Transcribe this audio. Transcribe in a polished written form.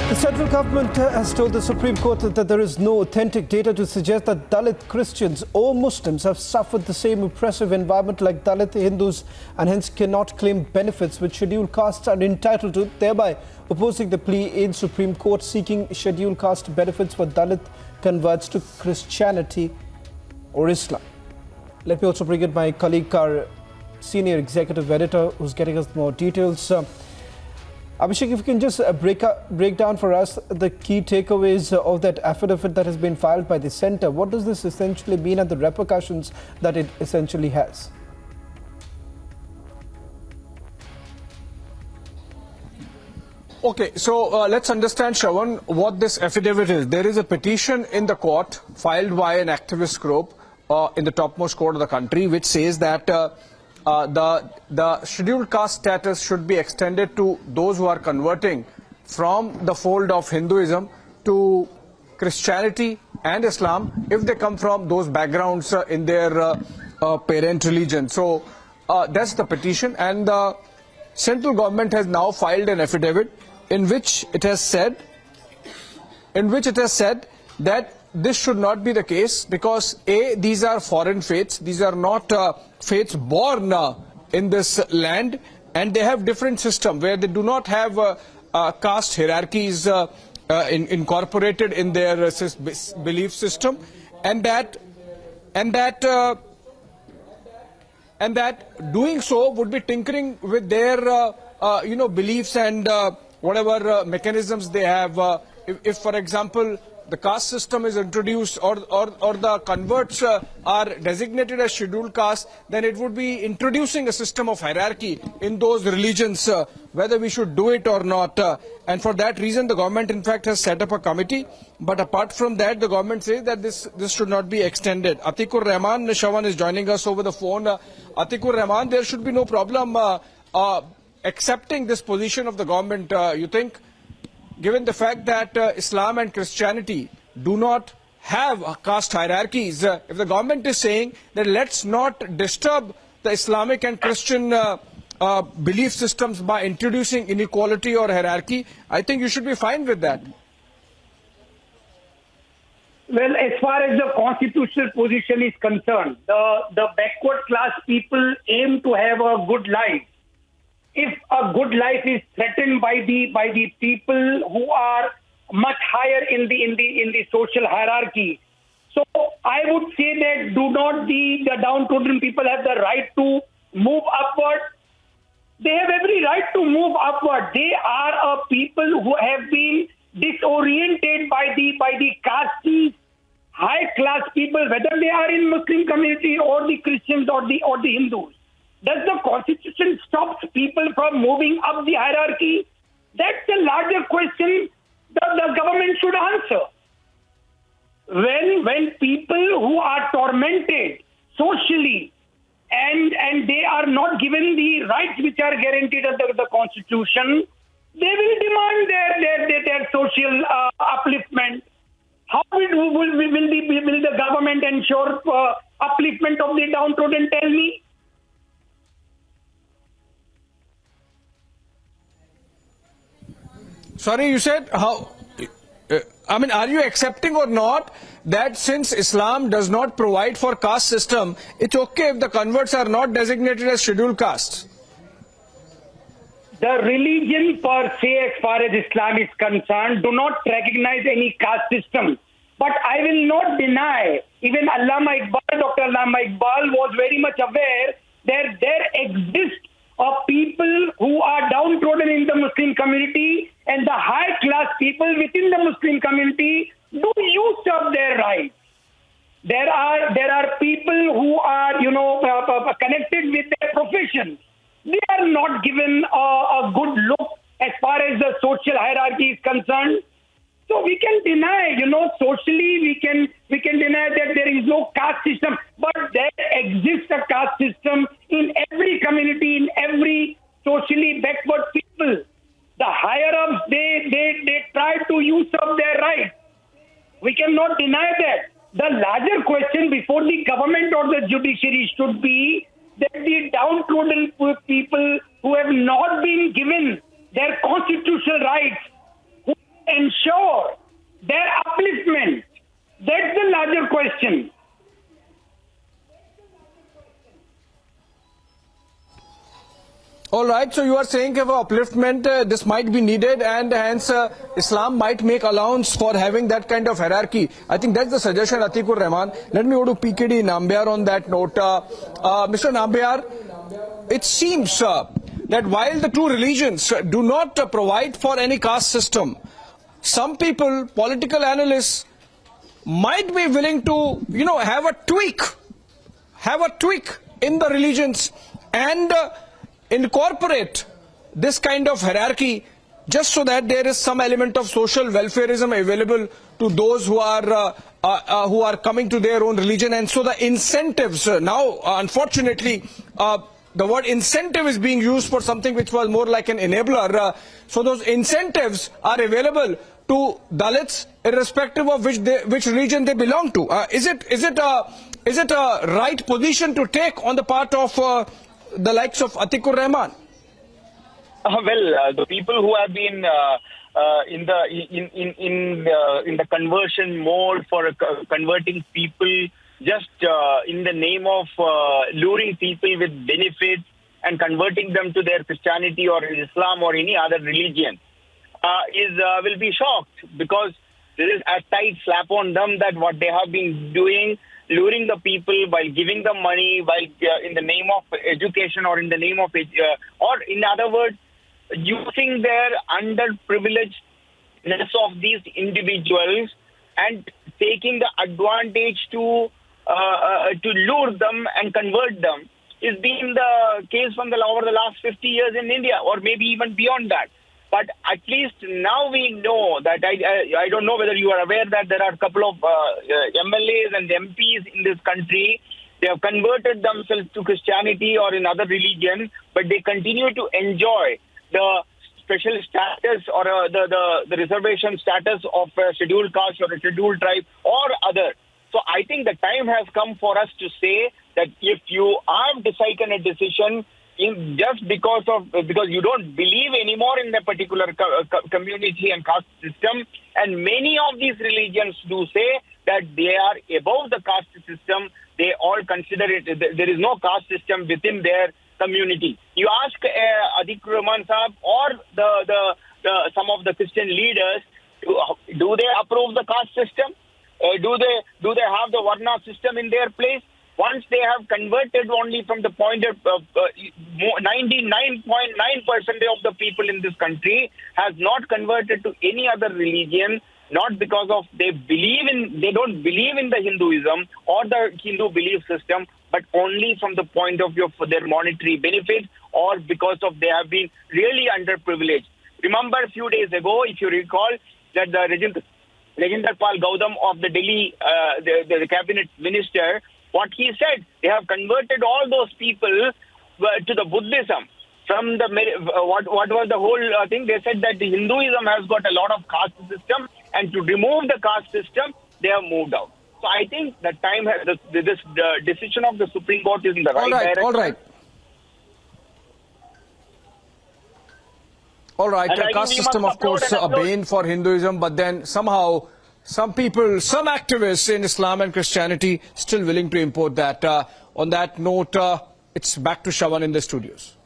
The central government has told the Supreme Court that there is no authentic data to suggest that Dalit Christians or Muslims have suffered the same oppressive environment like Dalit Hindus and hence cannot claim benefits which scheduled castes are entitled to, thereby opposing the plea in Supreme Court seeking scheduled caste benefits for Dalit converts to Christianity or Islam. Let me also bring in my colleague, our senior executive editor, who's getting us more details. Abhishek, if you can just break down for us the key takeaways of that affidavit that has been filed by the centre. What does this essentially mean and the repercussions that it essentially has? Okay, so let's understand, Shravan, what this affidavit is. There is a petition in the court filed by an activist group in the topmost court of the country, which says that the scheduled caste status should be extended to those who are converting from the fold of Hinduism to Christianity and Islam if they come from those backgrounds in their parent religion. So that's the petition, and the central government has now filed an affidavit in which it has said that this should not be the case because A, these are foreign faiths, these are not faiths born in this land, and they have different system where they do not have caste hierarchies incorporated in their belief system, and that doing so would be tinkering with their beliefs and whatever mechanisms they have. If for example the caste system is introduced or the converts are designated as scheduled caste, then it would be introducing a system of hierarchy in those religions, whether we should do it or not. And for that reason, the government in fact has set up a committee. But apart from that, the government says that this should not be extended. Atikur Rahman Shawan is joining us over the phone. Atikur Rahman, there should be no problem accepting this position of the government, you think? Given the fact that Islam and Christianity do not have caste hierarchies, if the government is saying that let's not disturb the Islamic and Christian belief systems by introducing inequality or hierarchy, I think you should be fine with that. Well, as far as the constitutional position is concerned, the backward class people aim to have a good life. If a good life is threatened by the people who are much higher in the social hierarchy, so I would say that do not the downtrodden people have the right to move upward? They have every right to move upward. They are a people who have been disoriented by the caste, high class people, whether they are in Muslim community or the Christians or the Hindus. Does the constitution stop people from moving up the hierarchy? That's a larger question that the government should answer. When people who are tormented socially and they are not given the rights which are guaranteed under the constitution, they will demand their social upliftment. How will the government ensure upliftment of the downtrodden? Tell me. Sorry, you said how? Are you accepting or not that since Islam does not provide for caste system, it's okay if the converts are not designated as scheduled castes? The religion per se, as far as Islam is concerned, do not recognize any caste system. But I will not deny, even Dr. Allama Iqbal was very much aware that there exists people who are downtrodden in the Muslim community, and the high class people within the Muslim community do use of their rights. There are people who are connected with their professions. They are not given a good look as far as the social hierarchy is concerned. So we can deny, socially we can deny that there is no caste system, but there exists a caste system in every community, in every socially backward people. The higher ups, they try to use up their rights. We cannot deny that. The larger question before the government or the judiciary should be that the downtrodden people who have not been given their constitutional rights, who ensure their upliftment? That's the larger question. All right, so you are saying for upliftment, this might be needed, and hence Islam might make allowance for having that kind of hierarchy. I think that's the suggestion, Atikur Rahman. Let me go to PKD Nambiar on that note. Mr. Nambiar, it seems that while the two religions do not provide for any caste system, some people, political analysts, might be willing to, have a tweak in the religions and incorporate this kind of hierarchy just so that there is some element of social welfareism available to those who are coming to their own religion. And so the incentives now, unfortunately, the word incentive is being used for something which was more like an enabler. So those incentives are available to Dalits irrespective of which religion they belong to. Is it a right position to take on the part of the likes of Atikur Rahman? The people who have been in the conversion mode for converting people just in the name of luring people with benefits and converting them to their Christianity or Islam or any other religion will be shocked, because there is a tight slap on them that what they have been doing, luring the people by giving them money, by in the name of education or in the name of, or in other words, using their underprivilegedness of these individuals and taking the advantage to lure them and convert them, is been the case from over the last 50 years in India, or maybe even beyond that. But at least now we know that, I don't know whether you are aware that there are a couple of MLAs and MPs in this country. They have converted themselves to Christianity or in other religion, but they continue to enjoy the special status or the reservation status of a scheduled caste or a scheduled tribe or other. So I think the time has come for us to say that if you have taken a decision just because you don't believe anymore in the particular community and caste system, and many of these religions do say that they are above the caste system, they all consider it, there is no caste system within their community. You ask Atikur Rahman Sahab or some of the Christian leaders, do they approve the caste system? Do they have the Varna system in their place? Once they have converted only from the point of 99.9% of the people in this country has not converted to any other religion, not because of they don't believe in the Hinduism or the Hindu belief system, but only from the point of view for their monetary benefit or because of they have been really underprivileged. Remember a few days ago, if you recall, that the Rajinder Pal Gautam of the Delhi, the cabinet minister, what he said, they have converted all those people to the Buddhism. From the what was the whole thing? They said that the Hinduism has got a lot of caste system, and to remove the caste system, they have moved out. So I think the time this decision of the Supreme Court is in the right direction. All right. The caste system, of course, a bane for Hinduism, but then somehow some people, some activists in Islam and Christianity still willing to import that. On that note, it's back to Shravan in the studios.